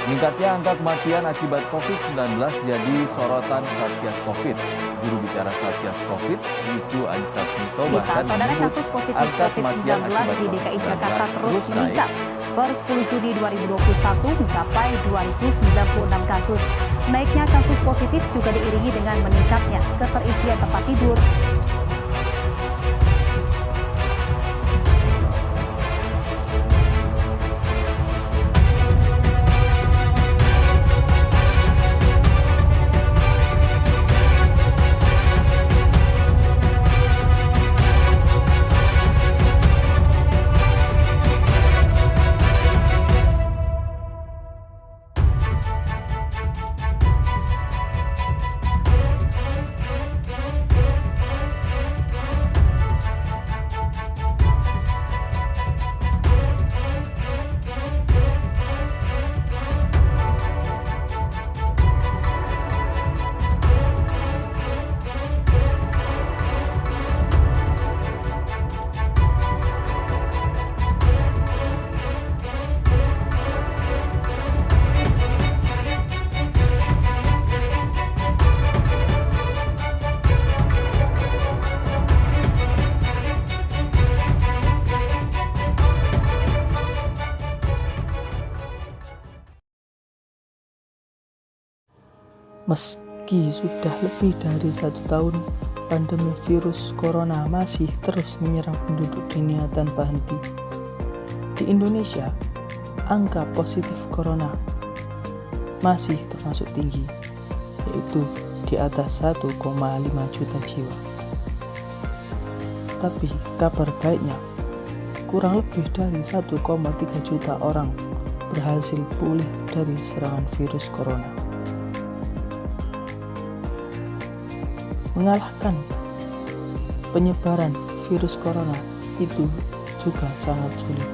Meningkatnya angka kematian akibat COVID-19 jadi sorotan Satgas COVID. Juru bicara Satgas COVID, Wiku Adhisa Smito, bahkan Saudara, kasus positif COVID-19 di DKI Jakarta terus meningkat. Per 10 Juni 2021 mencapai 2.096 kasus. Naiknya kasus positif juga diiringi dengan meningkatnya keterisian tempat tidur. Meski sudah lebih dari 1 tahun, pandemi virus corona masih terus menyerang penduduk dunia tanpa henti. Di Indonesia, angka positif corona masih termasuk tinggi, yaitu di atas 1,5 juta jiwa. Tapi kabar baiknya, kurang lebih dari 1,3 juta orang berhasil pulih dari serangan virus corona. Mengalahkan penyebaran virus corona itu juga sangat sulit.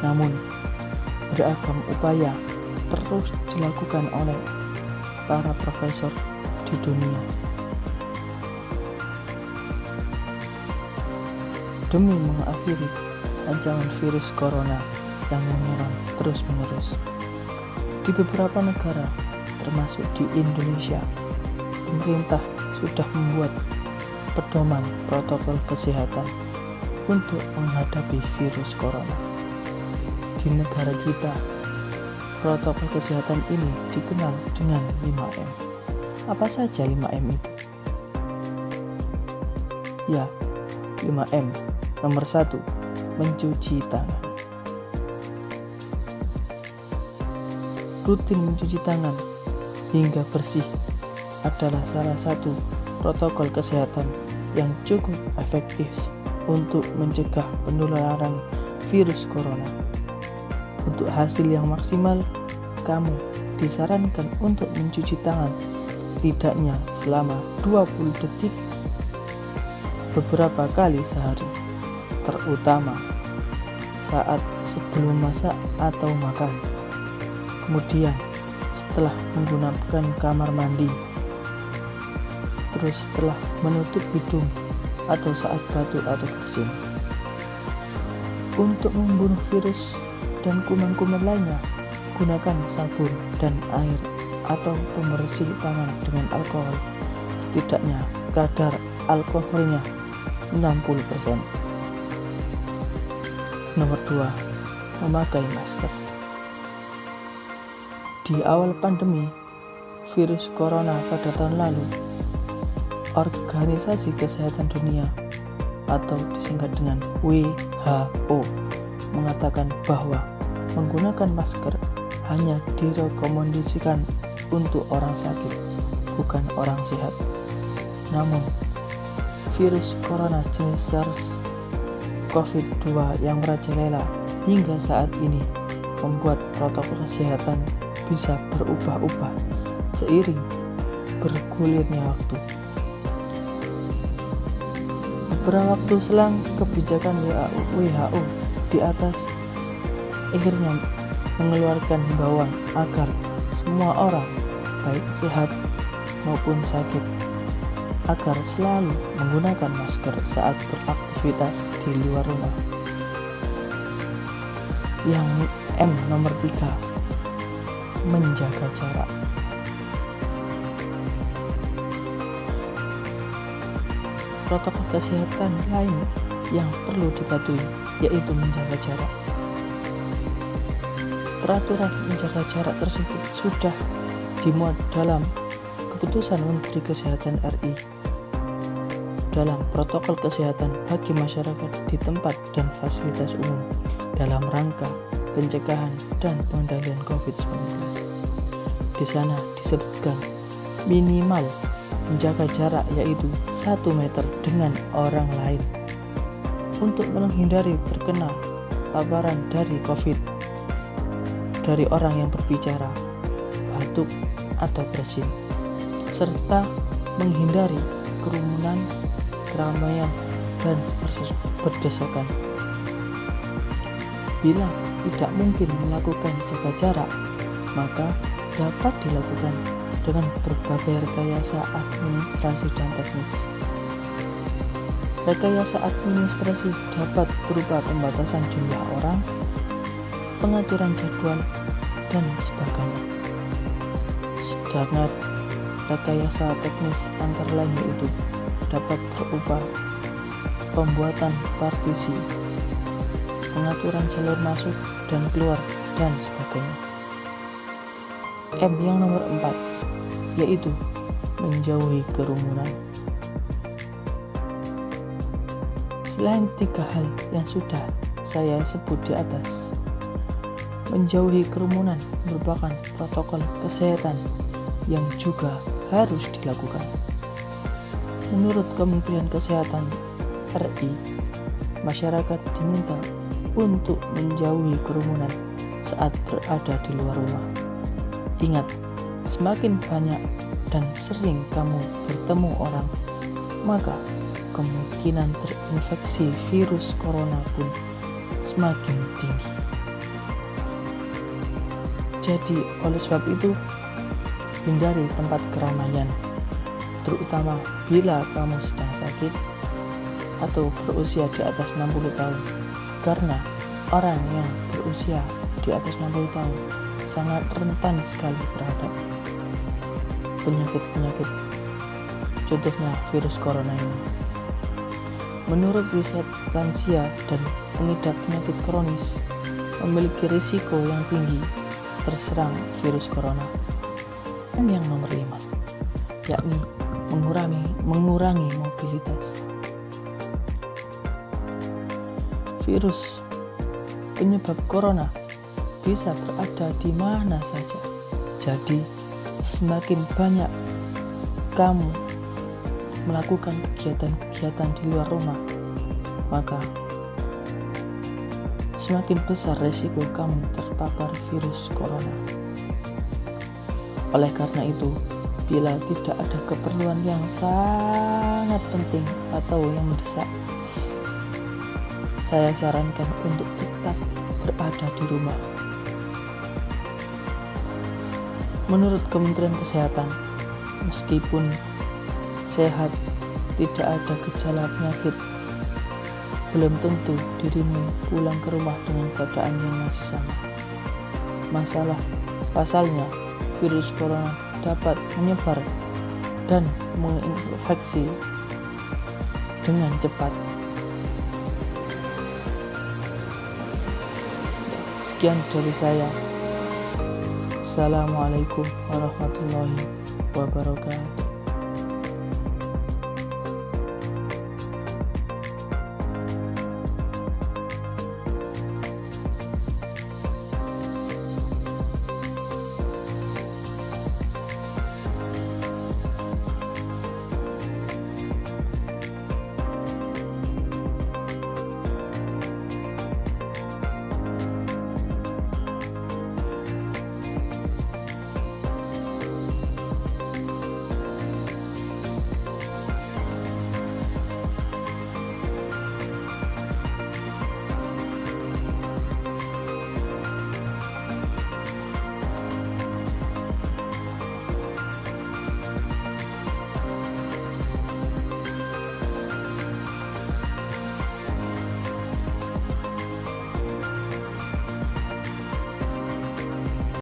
Namun, beragam upaya terus dilakukan oleh para profesor di dunia demi mengakhiri ancaman virus corona yang menyerang terus-menerus. Di beberapa negara, termasuk di Indonesia, pemerintah sudah membuat pedoman protokol kesehatan untuk menghadapi virus corona. Di negara kita, protokol kesehatan ini dikenal dengan 5M. Apa saja 5M itu? Ya, 5M. Nomor 1, mencuci tangan. Rutin mencuci tangan hingga bersih adalah salah satu protokol kesehatan yang cukup efektif untuk mencegah penularan virus corona. Untuk hasil yang maksimal, kamu disarankan untuk mencuci tangan setidaknya selama 20 detik beberapa kali sehari, terutama saat sebelum masak atau makan. Kemudian setelah menggunakan kamar mandi, terus setelah menutup hidung atau saat batuk atau bersin. Untuk membunuh virus dan kuman-kuman lainnya, gunakan sabun dan air atau pembersih tangan dengan alkohol. Setidaknya kadar alkoholnya 60%. Nomor 2, memakai masker. Di awal pandemi virus corona pada tahun lalu, Organisasi Kesehatan Dunia atau disingkat dengan WHO mengatakan bahwa menggunakan masker hanya direkomendasikan untuk orang sakit, bukan orang sehat. Namun, virus corona jenis SARS-CoV-2 yang merajalela hingga saat ini membuat protokol kesehatan bisa berubah-ubah seiring bergulirnya waktu. Beberapa waktu selang, kebijakan WHO di atas akhirnya mengeluarkan himbauan agar semua orang, baik sehat maupun sakit, agar selalu menggunakan masker saat beraktivitas di luar rumah. Yang M nomor 3, menjaga jarak. Protokol kesehatan lain yang perlu dipatuhi yaitu menjaga jarak. Peraturan menjaga jarak tersebut sudah dimuat dalam Keputusan Menteri Kesehatan RI dalam protokol kesehatan bagi masyarakat di tempat dan fasilitas umum dalam rangka pencegahan dan pengendalian COVID-19. Di sana disebutkan minimal menjaga jarak yaitu 1 meter dengan orang lain untuk menghindari terkena paparan dari COVID dari orang yang berbicara, batuk, atau bersin, serta menghindari kerumunan, keramaian, dan berdesakan. Bila tidak mungkin melakukan jaga jarak, maka dapat dilakukan dengan berbagai rekayasa administrasi dan teknis. Rekayasa administrasi dapat berupa pembatasan jumlah orang, pengaturan jadwal, dan sebagainya. Sedangkan rekayasa teknis antara lain yaitu dapat berupa pembuatan partisi, pengaturan jalur masuk dan keluar, dan sebagainya. M yang nomor 4 yaitu menjauhi kerumunan. Selain 3 hal yang sudah saya sebut di atas, menjauhi kerumunan merupakan protokol kesehatan yang juga harus dilakukan. Menurut Kementerian Kesehatan RI, masyarakat diminta untuk menjauhi kerumunan saat berada di luar rumah. Ingat, semakin banyak dan sering kamu bertemu orang, maka kemungkinan terinfeksi virus corona pun semakin tinggi. Jadi, oleh sebab itu, hindari tempat keramaian, terutama bila kamu sedang sakit atau berusia di atas 60 tahun, karena orang yang berusia di atas 60 tahun sangat rentan sekali terhadap penyakit-penyakit, contohnya virus corona ini. Menurut riset, lansia dan pengidap penyakit kronis memiliki risiko yang tinggi terserang virus corona. Yang nomor 5, yakni mengurangi mobilitas. Virus penyebab corona bisa berada di mana saja. Jadi, semakin banyak kamu melakukan kegiatan-kegiatan di luar rumah, maka semakin besar resiko kamu terpapar virus corona. Oleh karena itu, bila tidak ada keperluan yang sangat penting atau yang mendesak, saya sarankan untuk tetap berada di rumah. Menurut Kementerian Kesehatan, meskipun sehat, tidak ada gejala penyakit, belum tentu dirimu pulang ke rumah dengan keadaan yang masih sama. Pasalnya, virus corona dapat menyebar dan menginfeksi dengan cepat. Sekian dari saya. Assalamualaikum warahmatullahi wabarakatuh.